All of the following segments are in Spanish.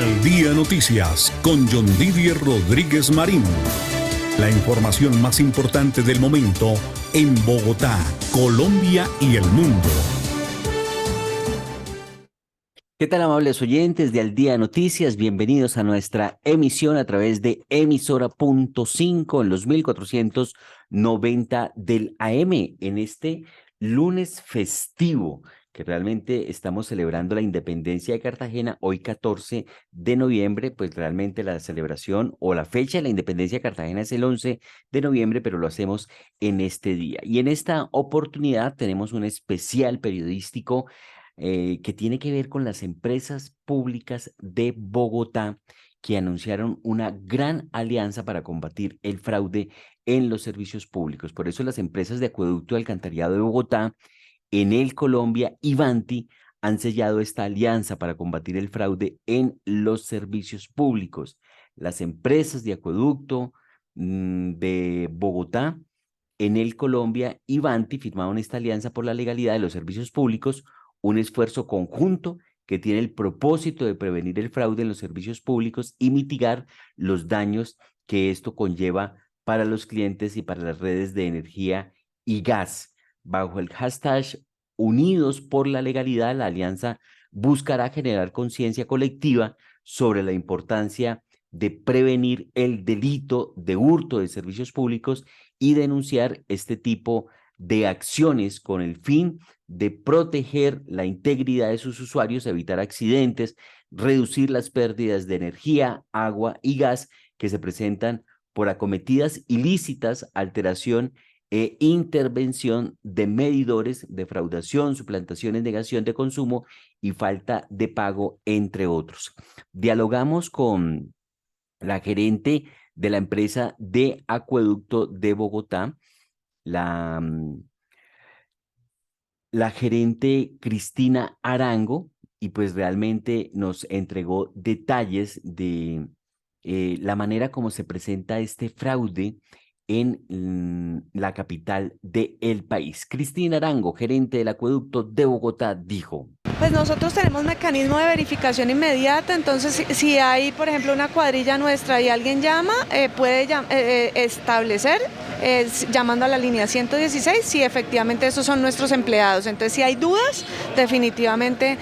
Al Día Noticias con John Didier Rodríguez Marín. La información más importante del momento en Bogotá, Colombia y el mundo. ¿Qué tal, amables oyentes de Al Día Noticias? Bienvenidos a nuestra emisión a través de emisora.5 en los 1490 del AM en este lunes festivo que realmente estamos celebrando la independencia de Cartagena, hoy 14 de noviembre, pues realmente la celebración o la fecha de la independencia de Cartagena es el 11 de noviembre, pero lo hacemos en este día. Y en esta oportunidad tenemos un especial periodístico que tiene que ver con las empresas públicas de Bogotá que anunciaron una gran alianza para combatir el fraude en los servicios públicos. Por eso las empresas de acueducto y alcantarillado de Bogotá, Enel Colombia y Vanti han sellado esta alianza para combatir el fraude en los servicios públicos. Las empresas de acueducto de Bogotá, Enel Colombia y Vanti firmaron esta alianza por la legalidad de los servicios públicos, un esfuerzo conjunto que tiene el propósito de prevenir el fraude en los servicios públicos y mitigar los daños que esto conlleva para los clientes y para las redes de energía y gas. Bajo el hashtag Unidos por la Legalidad, la alianza buscará generar conciencia colectiva sobre la importancia de prevenir el delito de hurto de servicios públicos y denunciar este tipo de acciones con el fin de proteger la integridad de sus usuarios, evitar accidentes, reducir las pérdidas de energía, agua y gas que se presentan por acometidas ilícitas, alteración e intervención de medidores, defraudación, suplantación, negación de consumo y falta de pago, entre otros. Dialogamos con la gerente de la empresa de acueducto de Bogotá, la gerente Cristina Arango, y pues realmente nos entregó detalles de la manera como se presenta este fraude en la capital del país. Cristina Arango, gerente del acueducto de Bogotá, dijo: Pues nosotros tenemos mecanismo de verificación inmediata, entonces si hay, por ejemplo, una cuadrilla nuestra y alguien llama, puede establecer, llamando a la línea 116, si efectivamente esos son nuestros empleados. Entonces, si hay dudas, definitivamente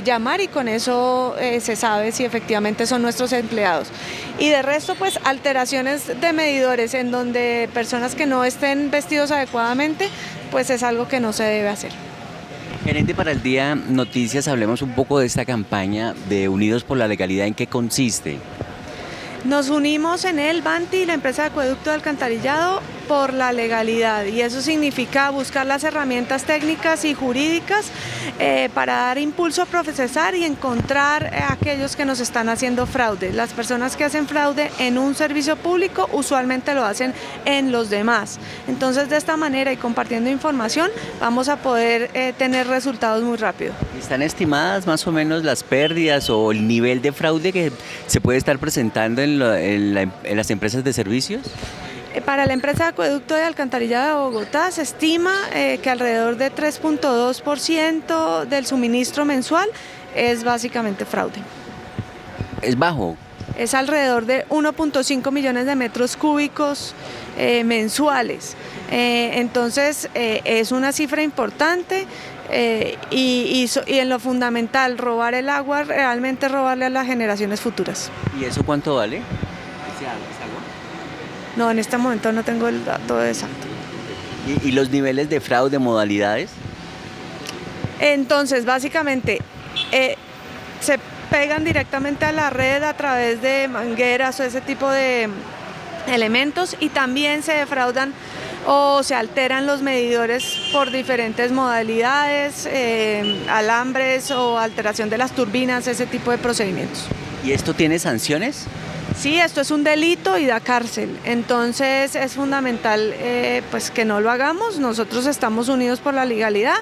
llamar y con eso se sabe si efectivamente son nuestros empleados. Y de resto, pues alteraciones de medidores en donde personas que no estén vestidos adecuadamente, pues es algo que no se debe hacer. Gerente, para el Día Noticias, hablemos un poco de esta campaña de Unidos por la Legalidad. ¿En qué consiste? Nos unimos en el Vanti, la empresa de acueducto de alcantarillado, por la legalidad, y eso significa buscar las herramientas técnicas y jurídicas para dar impulso a procesar y encontrar a aquellos que nos están haciendo fraude. Las personas que hacen fraude en un servicio público usualmente lo hacen en los demás. Entonces, de esta manera y compartiendo información vamos a poder tener resultados muy rápido. ¿Están estimadas más o menos las pérdidas o el nivel de fraude que se puede estar presentando en las empresas de servicios? Para la empresa de acueducto de alcantarillado de Bogotá se estima que alrededor de 3.2% del suministro mensual es básicamente fraude. ¿Es bajo? Es alrededor de 1.5 millones de metros cúbicos mensuales. Entonces es una cifra importante. Y en lo fundamental, robar el agua, realmente robarle a las generaciones futuras. ¿Y eso cuánto vale? No, en este momento no tengo el dato exacto. ¿Y los niveles de fraude, modalidades? Entonces, básicamente, se pegan directamente a la red a través de mangueras o ese tipo de elementos, y también se defraudan o se alteran los medidores por diferentes modalidades, alambres o alteración de las turbinas, ese tipo de procedimientos. ¿Y esto tiene sanciones? Sí, esto es un delito y da cárcel, entonces es fundamental pues que no lo hagamos. Nosotros estamos unidos por la legalidad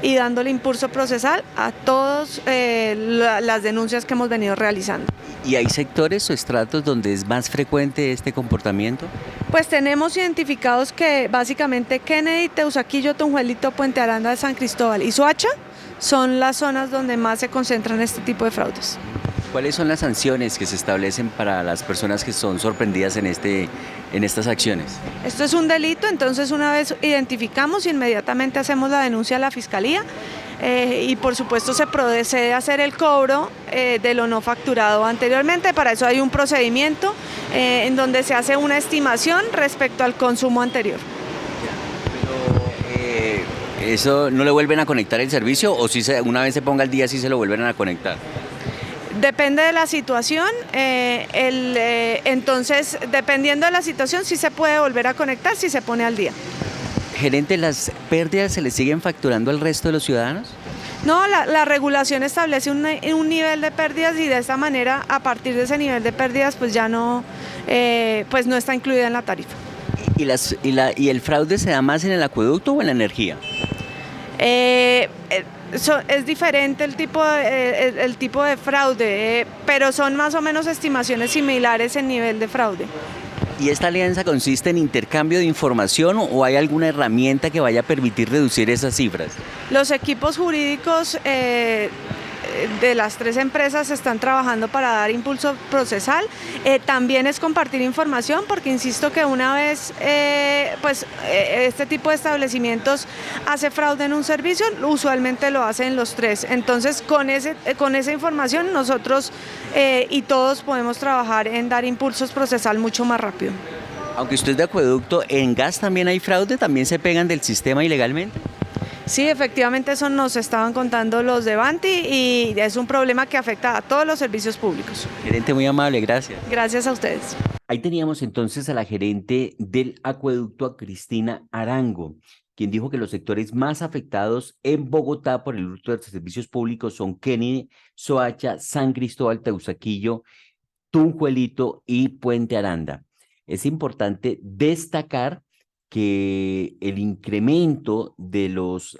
y dándole impulso procesal a todas las denuncias que hemos venido realizando. ¿Y hay sectores o estratos donde es más frecuente este comportamiento? Pues tenemos identificados que básicamente Kennedy, Teusaquillo, Tunjuelito, Puente Aranda de San Cristóbal y Soacha son las zonas donde más se concentran este tipo de fraudes. ¿Cuáles son las sanciones que se establecen para las personas que son sorprendidas en estas acciones? Esto es un delito, entonces una vez identificamos, inmediatamente hacemos la denuncia a la Fiscalía y por supuesto se procede a hacer el cobro de lo no facturado anteriormente. Para eso hay un procedimiento en donde se hace una estimación respecto al consumo anterior. Pero, ¿eso no le vuelven a conectar el servicio o si una vez se ponga al día sí se lo vuelven a conectar? Depende de la situación, entonces dependiendo de la situación sí se puede volver a conectar si se pone al día. Gerente, ¿las pérdidas se le siguen facturando al resto de los ciudadanos? No, la regulación establece un nivel de pérdidas y de esta manera, a partir de ese nivel de pérdidas, pues ya no, pues no está incluida en la tarifa. ¿Y el fraude se da más en el acueducto o en la energía? Es diferente el tipo de fraude, pero son más o menos estimaciones similares en nivel de fraude. ¿Y esta alianza consiste en intercambio de información o hay alguna herramienta que vaya a permitir reducir esas cifras? Los equipos jurídicos de las tres empresas están trabajando para dar impulso procesal. También es compartir información, porque insisto que una vez este tipo de establecimientos hace fraude en un servicio, usualmente lo hacen los tres. Entonces con esa información nosotros y todos podemos trabajar en dar impulsos procesal mucho más rápido. Aunque usted es de acueducto, ¿en gas también hay fraude? ¿También se pegan del sistema ilegalmente? Sí, efectivamente eso nos estaban contando los de Vanti y es un problema que afecta a todos los servicios públicos. Gerente, muy amable, gracias. Gracias a ustedes. Ahí teníamos entonces a la gerente del acueducto, a Cristina Arango, quien dijo que los sectores más afectados en Bogotá por el hurto de servicios públicos son Kennedy, Soacha, San Cristóbal, Teusaquillo, Tunjuelito y Puente Aranda. Es importante destacar que el incremento de los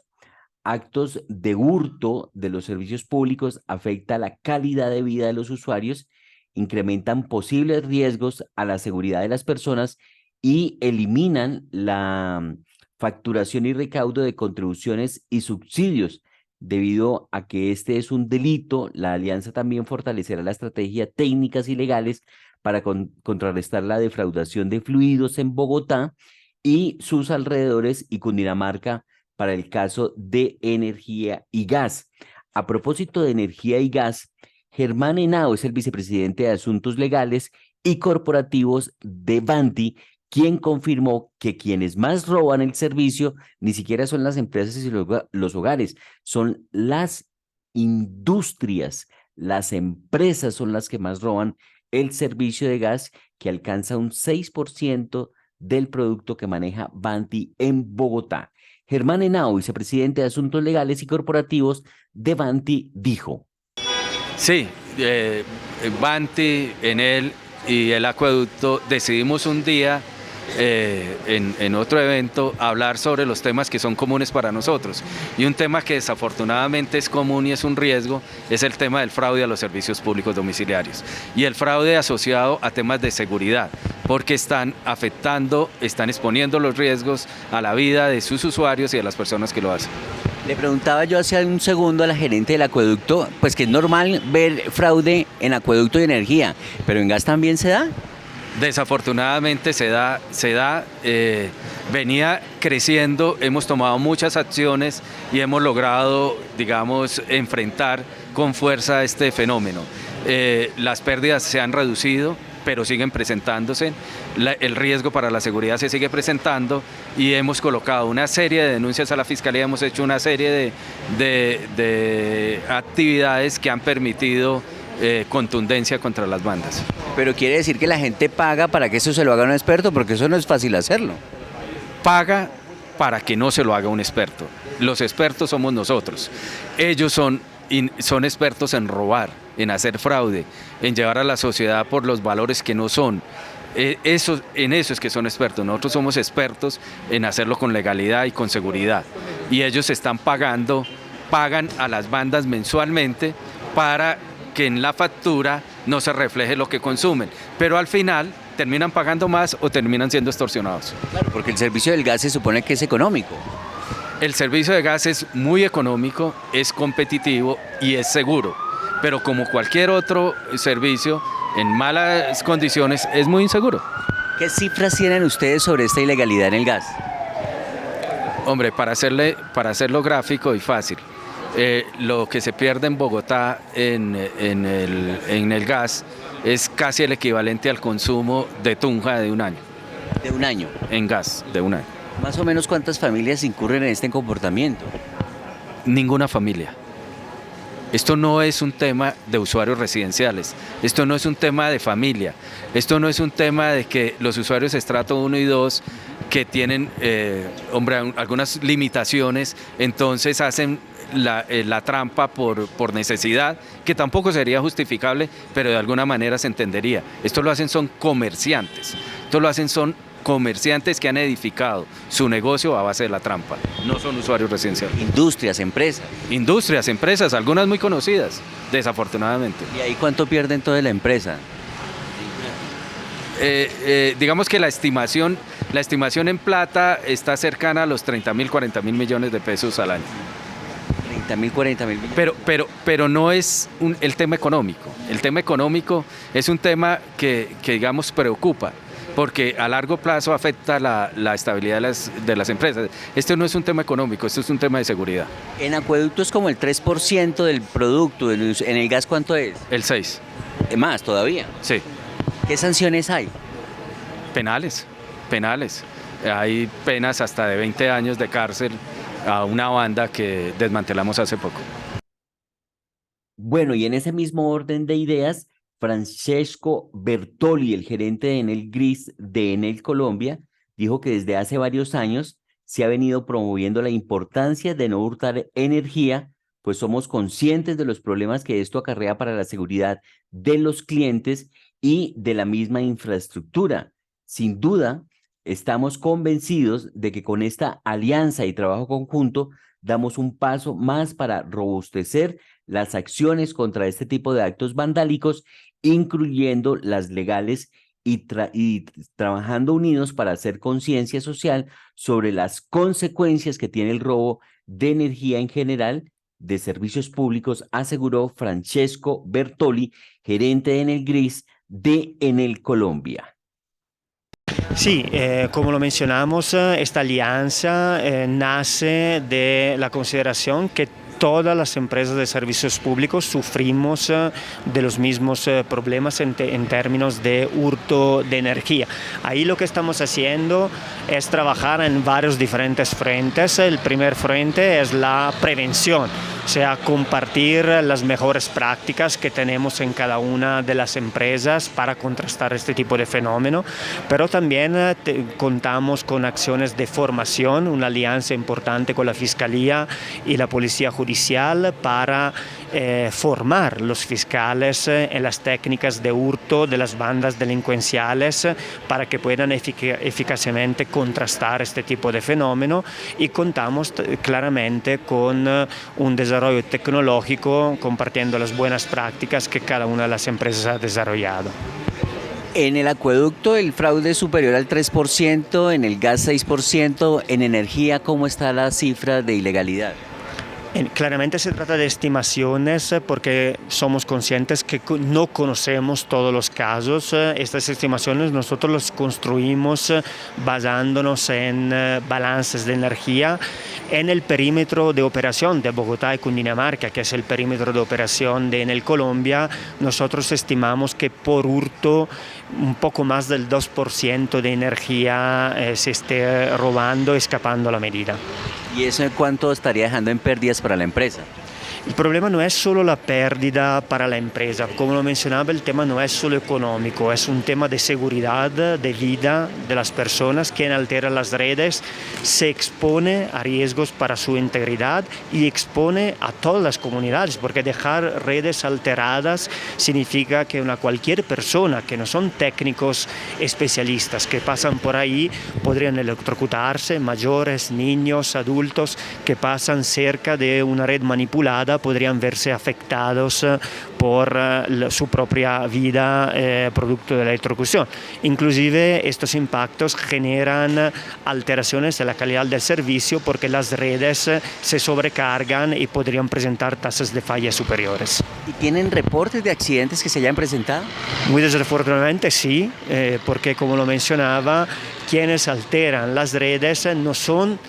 actos de hurto de los servicios públicos afecta la calidad de vida de los usuarios, incrementan posibles riesgos a la seguridad de las personas y eliminan la facturación y recaudo de contribuciones y subsidios. Debido a que este es un delito, la alianza también fortalecerá la estrategia técnicas y legales para contrarrestar la defraudación de fluidos en Bogotá y sus alrededores y Cundinamarca para el caso de energía y gas. A propósito de energía y gas, Germán Henao es el vicepresidente de Asuntos Legales y Corporativos de Vanti, quien confirmó que quienes más roban el servicio ni siquiera son las empresas y los hogares, son las industrias, las empresas son las que más roban el servicio de gas, que alcanza un 6% del producto que maneja Vanti en Bogotá. Germán Henao, vicepresidente de Asuntos Legales y Corporativos de Vanti, dijo. Sí, Vanti, Enel y el acueducto decidimos un día en otro evento hablar sobre los temas que son comunes para nosotros, y un tema que desafortunadamente es común y es un riesgo es el tema del fraude a los servicios públicos domiciliarios y el fraude asociado a temas de seguridad, porque están exponiendo los riesgos a la vida de sus usuarios y de las personas que lo hacen. Le preguntaba yo hace un segundo a la gerente del acueducto, pues que es normal ver fraude en acueducto y energía, pero en gas también se da. Desafortunadamente se da, venía creciendo, hemos tomado muchas acciones y hemos logrado, digamos, enfrentar con fuerza este fenómeno. Las pérdidas se han reducido, pero siguen presentándose, el riesgo para la seguridad se sigue presentando y hemos colocado una serie de denuncias a la Fiscalía, hemos hecho una serie de actividades que han permitido contundencia contra las bandas. Pero quiere decir que la gente paga para que eso se lo haga un experto, porque eso no es fácil hacerlo. Paga para que no se lo haga un experto. Los expertos somos nosotros. Ellos son expertos en robar, en hacer fraude, en llevar a la sociedad por los valores que no son. En eso es que son expertos. Nosotros somos expertos en hacerlo con legalidad y con seguridad. Y ellos pagan a las bandas mensualmente para que en la factura no se refleje lo que consumen, pero al final terminan pagando más o terminan siendo extorsionados. Claro, porque el servicio del gas se supone que es económico. El servicio de gas es muy económico, es competitivo y es seguro, pero como cualquier otro servicio, en malas condiciones es muy inseguro. ¿Qué cifras tienen ustedes sobre esta ilegalidad en el gas? Hombre, para hacerlo gráfico y fácil, lo que se pierde en Bogotá en el gas es casi el equivalente al consumo de Tunja de un año. ¿De un año? En gas, de un año. Más o menos, ¿cuántas familias incurren en este comportamiento? Ninguna familia. Esto no es un tema de usuarios residenciales, esto no es un tema de familia, esto no es un tema de que los usuarios estrato 1 y 2 que tienen algunas limitaciones, entonces hacen la trampa por necesidad, que tampoco sería justificable, pero de alguna manera se entendería. Esto lo hacen son comerciantes, comerciantes que han edificado su negocio a base de la trampa, no son usuarios residenciales. Industrias, empresas. Industrias, empresas, algunas muy conocidas, desafortunadamente. ¿Y ahí cuánto pierde entonces la empresa? Digamos que la estimación en plata está cercana a los 30.000, 40.000 millones de pesos al año. 30.000, 40.000 millones. Pero no es el tema económico. El tema económico es un tema que digamos preocupa, porque a largo plazo afecta la estabilidad de las empresas. Esto no es un tema económico, esto es un tema de seguridad. En acueductos como el 3% del producto, en el gas, ¿cuánto es? El 6%. ¿Más todavía? Sí. ¿Qué sanciones hay? Penales. Hay penas hasta de 20 años de cárcel a una banda que desmantelamos hace poco. Bueno, y en ese mismo orden de ideas, Francesco Bertoli, el gerente de Enel Gris de Enel Colombia, dijo que desde hace varios años se ha venido promoviendo la importancia de no hurtar energía, pues somos conscientes de los problemas que esto acarrea para la seguridad de los clientes y de la misma infraestructura. Sin duda, estamos convencidos de que con esta alianza y trabajo conjunto damos un paso más para robustecer las acciones contra este tipo de actos vandálicos, incluyendo las legales y trabajando unidos para hacer conciencia social sobre las consecuencias que tiene el robo de energía en general de servicios públicos, aseguró Francesco Bertoli, gerente de Enel Gris de Enel Colombia. Sí, como lo mencionamos, esta alianza nace de la consideración que todas las empresas de servicios públicos sufrimos de los mismos problemas en términos de hurto de energía. Ahí lo que estamos haciendo es trabajar en varios diferentes frentes. El primer frente es la prevención, o sea, compartir las mejores prácticas que tenemos en cada una de las empresas para contrastar este tipo de fenómeno, pero también contamos con acciones de formación, una alianza importante con la Fiscalía y la Policía Judicial para formar los fiscales en las técnicas de hurto de las bandas delincuenciales para que puedan eficazmente contrastar este tipo de fenómeno, y contamos claramente con un desarrollo tecnológico compartiendo las buenas prácticas que cada una de las empresas ha desarrollado. En el acueducto el fraude es superior al 3%, en el gas 6%, en energía, ¿cómo está la cifra de ilegalidad? Claramente se trata de estimaciones porque somos conscientes que no conocemos todos los casos. Estas estimaciones nosotros las construimos basándonos en balances de energía en el perímetro de operación de Bogotá y Cundinamarca, que es el perímetro de operación de Enel Colombia. Nosotros estimamos que por hurto un poco más del 2% de energía se esté robando, escapando a la medida. ¿Y eso cuánto estaría dejando en pérdidas para la empresa? El problema no es solo la pérdida para la empresa, como lo mencionaba, el tema no es solo económico, es un tema de seguridad, de vida de las personas. Quien altera las redes se expone a riesgos para su integridad y expone a todas las comunidades, porque dejar redes alteradas significa que cualquier persona que no son técnicos especialistas que pasan por ahí podrían electrocutarse, mayores, niños, adultos que pasan cerca de una red manipulada manipulada podrían verse afectados por su propia vida producto de la electrocución. Inclusive estos impactos generan alteraciones en la calidad del servicio porque las redes se sobrecargan y podrían presentar tasas de falla superiores. ¿Y tienen reportes de accidentes que se hayan presentado? Muy desafortunadamente sí, porque como lo mencionaba, quienes alteran las redes no son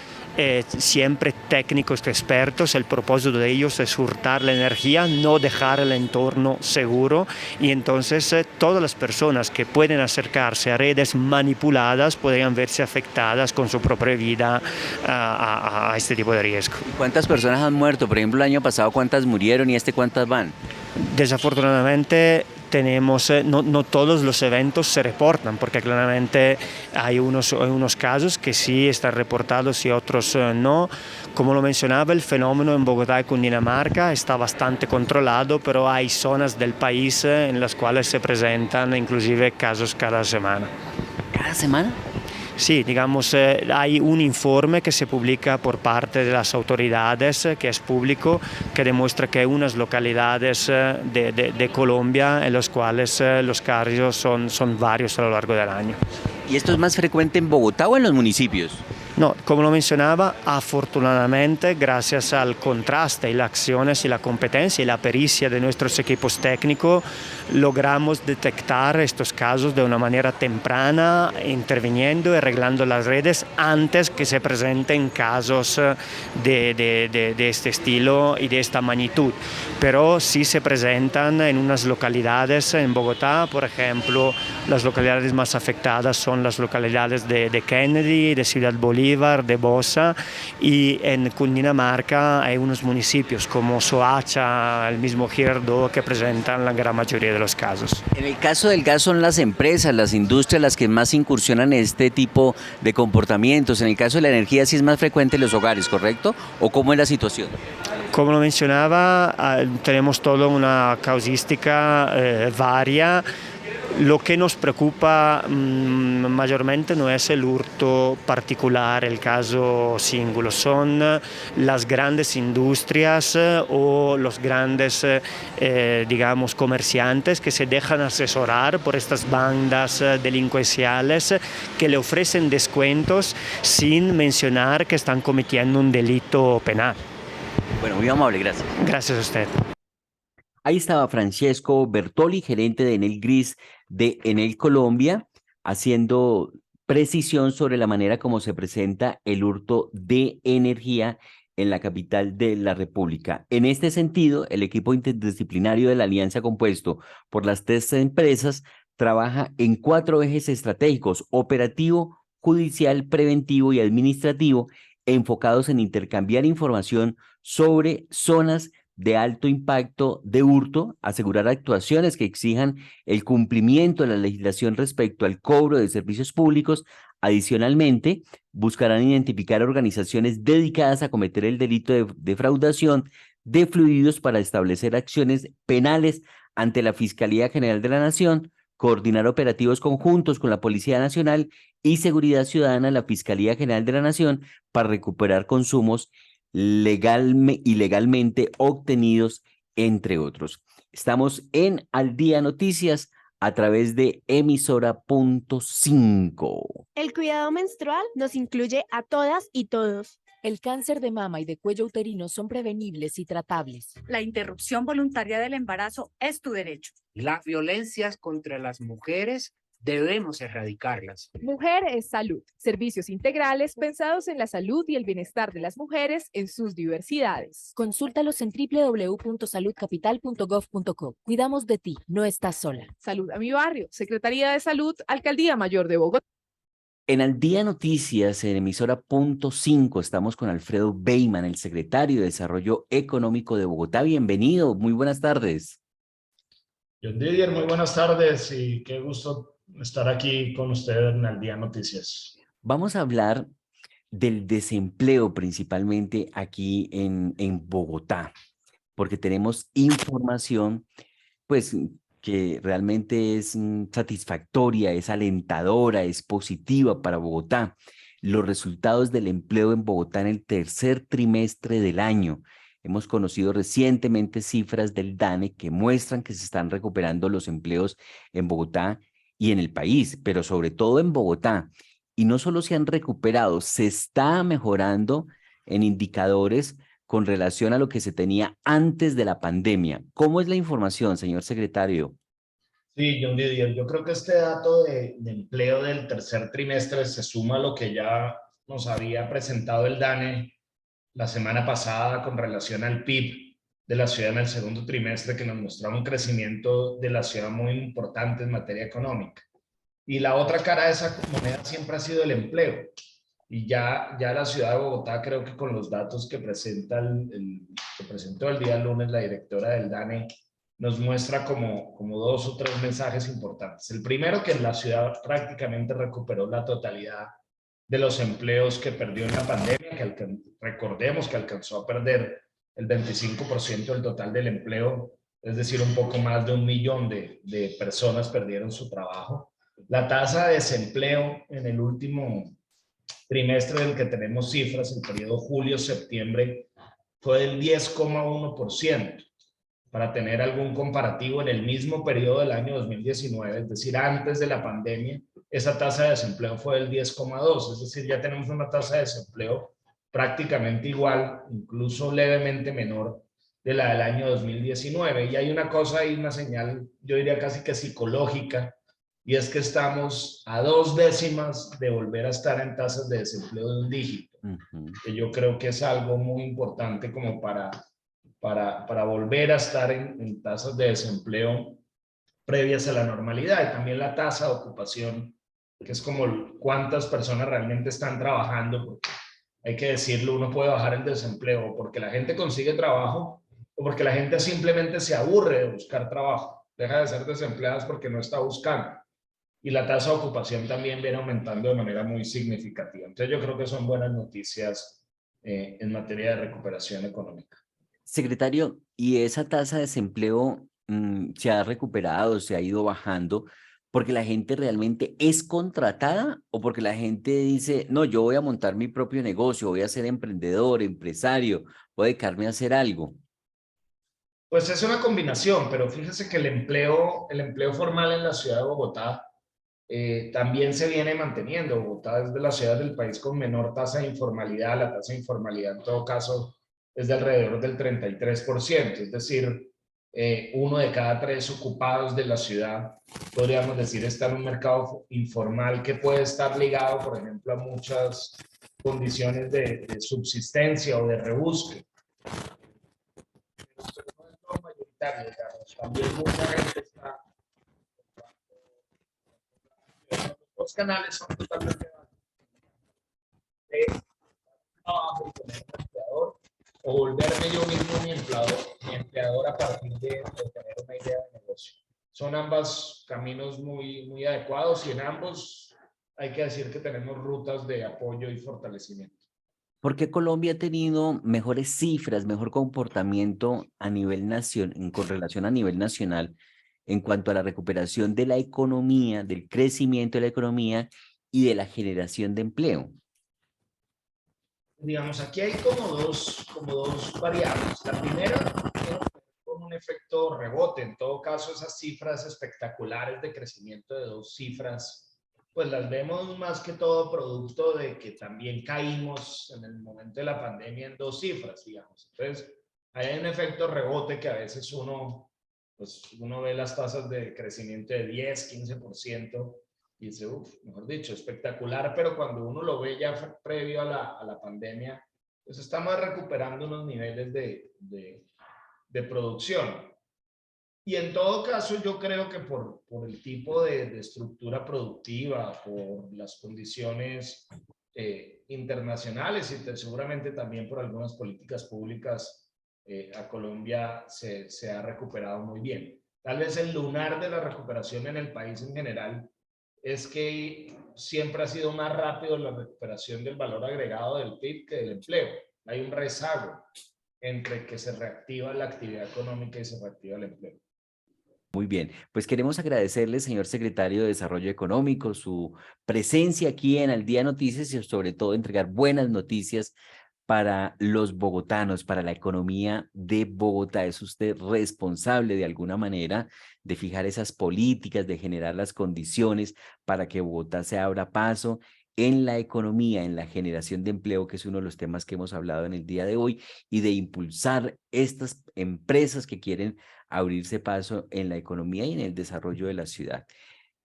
siempre técnicos expertos. El propósito de ellos es hurtar la energía, no dejar el entorno seguro, y entonces todas las personas que pueden acercarse a redes manipuladas podrían verse afectadas con su propia vida a este tipo de riesgo. ¿Y cuántas personas han muerto? Por ejemplo, el año pasado, ¿cuántas murieron y cuántas van? Desafortunadamente tenemos, no todos los eventos se reportan, porque claramente hay unos casos que sí están reportados y otros no. Como lo mencionaba, el fenómeno en Bogotá y Cundinamarca está bastante controlado, pero hay zonas del país en las cuales se presentan inclusive casos cada semana. ¿Cada semana? Sí, digamos, hay un informe que se publica por parte de las autoridades, que es público, que demuestra que hay unas localidades de Colombia en las cuales los casos son varios a lo largo del año. ¿Y esto es más frecuente en Bogotá o en los municipios? No, como lo mencionaba, afortunadamente, gracias al contraste y las acciones y la competencia y la pericia de nuestros equipos técnicos, logramos detectar estos casos de una manera temprana, interviniendo y arreglando las redes antes que se presenten casos de este estilo y de esta magnitud. Pero sí se presentan en unas localidades en Bogotá, por ejemplo, las localidades más afectadas son las localidades de Kennedy, de Ciudad Bolívar, de Bosa, y en Cundinamarca hay unos municipios como Soacha, el mismo Girardot, que presentan la gran mayoría de los casos. En el caso del gas son las empresas, las industrias las que más incursionan en este tipo de comportamientos. En el caso de la energía sí es más frecuente en los hogares, ¿correcto? ¿O cómo es la situación? Como lo mencionaba, tenemos toda una causística varia. Lo que nos preocupa mayormente no es el hurto particular, el caso singular, son las grandes industrias o los grandes, digamos, comerciantes que se dejan asesorar por estas bandas delincuenciales que le ofrecen descuentos sin mencionar que están cometiendo un delito penal. Bueno, muy amable, gracias. Gracias a usted. Ahí estaba Francesco Bertoli, gerente de Enel Gris de Enel Colombia, haciendo precisión sobre la manera como se presenta el hurto de energía en la capital de la República. En este sentido, el equipo interdisciplinario de la alianza compuesto por las tres empresas trabaja en 4 ejes estratégicos: operativo, judicial, preventivo y administrativo, enfocados en intercambiar información sobre zonas de alto impacto de hurto, asegurar actuaciones que exijan el cumplimiento de la legislación respecto al cobro de servicios públicos. Adicionalmente, buscarán identificar organizaciones dedicadas a cometer el delito de defraudación de fluidos para establecer acciones penales ante la Fiscalía General de la Nación, coordinar operativos conjuntos con la Policía Nacional y Seguridad Ciudadana de la Fiscalía General de la Nación para recuperar consumos ilegalmente obtenidos, entre otros. Estamos en Al Día Noticias a través de emisora.5. El cuidado menstrual nos incluye a todas y todos. El cáncer de mama y de cuello uterino son prevenibles y tratables. La interrupción voluntaria del embarazo es tu derecho. Las violencias contra las mujeres debemos erradicarlas. Mujer es salud. Servicios integrales pensados en la salud y el bienestar de las mujeres en sus diversidades. Consúltalos en www.saludcapital.gov.co. Cuidamos de ti, no estás sola. Salud a mi barrio. Secretaría de Salud, Alcaldía Mayor de Bogotá. En Al Día Noticias, en emisora.5, estamos con Alfredo Beyman, el secretario de Desarrollo Económico de Bogotá. Bienvenido, muy buenas tardes. John Didier, muy buenas tardes y qué gusto estar aquí con ustedes en Al Día Noticias. Vamos a hablar del desempleo principalmente aquí en Bogotá, porque tenemos información pues que realmente es satisfactoria, es alentadora, es positiva para Bogotá. Los resultados del empleo en Bogotá en el tercer trimestre del año. Hemos conocido recientemente cifras del DANE que muestran que se están recuperando los empleos en Bogotá y en el país, pero sobre todo en Bogotá. Y no solo se han recuperado, se está mejorando en indicadores con relación a lo que se tenía antes de la pandemia. ¿Cómo es la información, señor secretario? Sí, John Didier, yo creo que este dato de empleo del tercer trimestre se suma a lo que ya nos había presentado el DANE la semana pasada con relación al PIB de la ciudad en el segundo trimestre, que nos mostraba un crecimiento de la ciudad muy importante en materia económica. Y la otra cara de esa moneda siempre ha sido el empleo. Y ya la ciudad de Bogotá, creo que con los datos que presentó el día lunes la directora del DANE, nos muestra como 2 o 3 mensajes importantes. El primero, que la ciudad prácticamente recuperó la totalidad de los empleos que perdió en la pandemia, que recordemos que alcanzó a perder el 25% del total del empleo, es decir, un poco más de 1 millón de personas perdieron su trabajo. La tasa de desempleo en el último trimestre del que tenemos cifras, el periodo julio-septiembre, fue del 10,1%. Para tener algún comparativo, en el mismo periodo del año 2019, es decir, antes de la pandemia, esa tasa de desempleo fue del 10,2%, es decir, ya tenemos una tasa de desempleo prácticamente igual, incluso levemente menor de la del año 2019. Y hay una cosa ahí, una señal, yo diría casi que psicológica, y es que estamos a 2 décimas de volver a estar en tasas de desempleo de un dígito, que yo creo que es algo muy importante como para volver a estar en tasas de desempleo previas a la normalidad. Y también la tasa de ocupación, que es como cuántas personas realmente están trabajando, porque hay que decirlo, uno puede bajar el desempleo porque la gente consigue trabajo o porque la gente simplemente se aburre de buscar trabajo, deja de ser desempleadas porque no está buscando. Y la tasa de ocupación también viene aumentando de manera muy significativa. Entonces yo creo que son buenas noticias en materia de recuperación económica. Secretario, ¿y esa tasa de desempleo se ha recuperado, se ha ido bajando porque la gente realmente es contratada o porque la gente dice, no, yo voy a montar mi propio negocio, voy a ser emprendedor, empresario, voy a dedicarme a hacer algo? Pues es una combinación, pero fíjese que el empleo formal en la ciudad de Bogotá también se viene manteniendo. Bogotá es de las ciudades del país con menor tasa de informalidad. La tasa de informalidad en todo caso es de alrededor del 33%, es decir, 1 de cada 3 ocupados de la ciudad, podríamos decir, está en un mercado informal que puede estar ligado, por ejemplo, a muchas condiciones de subsistencia o de rebusque. Pero no es lo mayoritario, digamos. También mucha gente está... Los canales son totalmente de trabajo y tener un empleador, o volverme yo mismo mi empleador a partir de tener una idea de negocio. Son ambos caminos muy adecuados, y en ambos hay que decir que tenemos rutas de apoyo y fortalecimiento. ¿Por qué Colombia ha tenido mejores cifras, mejor comportamiento a nivel nacional, con relación a nivel nacional, en cuanto a la recuperación de la economía, del crecimiento de la economía y de la generación de empleo? Digamos, aquí hay como dos variables. La primera tiene como un efecto rebote. En todo caso, esas cifras espectaculares de crecimiento de 2 cifras, pues las vemos más que todo producto de que también caímos en el momento de la pandemia en 2 cifras, digamos. Entonces, hay un efecto rebote que a veces uno ve las tasas de crecimiento de 10, 15%, y dice, mejor dicho, espectacular, pero cuando uno lo ve ya previo a la pandemia, pues estamos recuperando unos niveles de producción. Y en todo caso, yo creo que por el tipo de estructura productiva, por las condiciones internacionales y seguramente también por algunas políticas públicas, a Colombia se ha recuperado muy bien. Tal vez el lunar de la recuperación en el país en general es que siempre ha sido más rápido la recuperación del valor agregado del PIB que del empleo. Hay un rezago entre que se reactiva la actividad económica y se reactiva el empleo. Muy bien, pues queremos agradecerle, señor secretario de Desarrollo Económico, su presencia aquí en Al Día Noticias y sobre todo entregar buenas noticias para los bogotanos, para la economía de Bogotá? ¿Es usted responsable de alguna manera de fijar esas políticas, de generar las condiciones para que Bogotá se abra paso en la economía, en la generación de empleo, que es uno de los temas que hemos hablado en el día de hoy, y de impulsar estas empresas que quieren abrirse paso en la economía y en el desarrollo de la ciudad?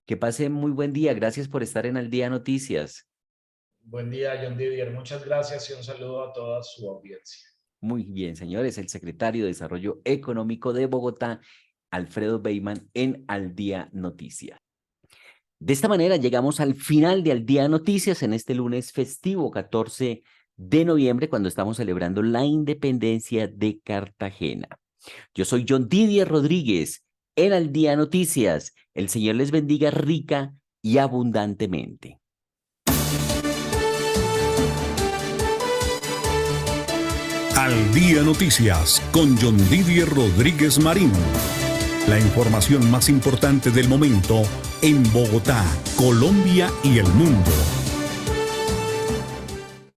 Que pase muy buen día. Gracias por estar en Al Día Noticias. Buen día, John Didier. Muchas gracias y un saludo a toda su audiencia. Muy bien, señores. El secretario de Desarrollo Económico de Bogotá, Alfredo Beyman, en Al Día Noticias. De esta manera llegamos al final de Al Día Noticias en este lunes festivo 14 de noviembre, cuando estamos celebrando la independencia de Cartagena. Yo soy John Didier Rodríguez en Al Día Noticias. El Señor les bendiga rica y abundantemente. Al Día Noticias con John Didier Rodríguez Marín. La información más importante del momento en Bogotá, Colombia y el mundo.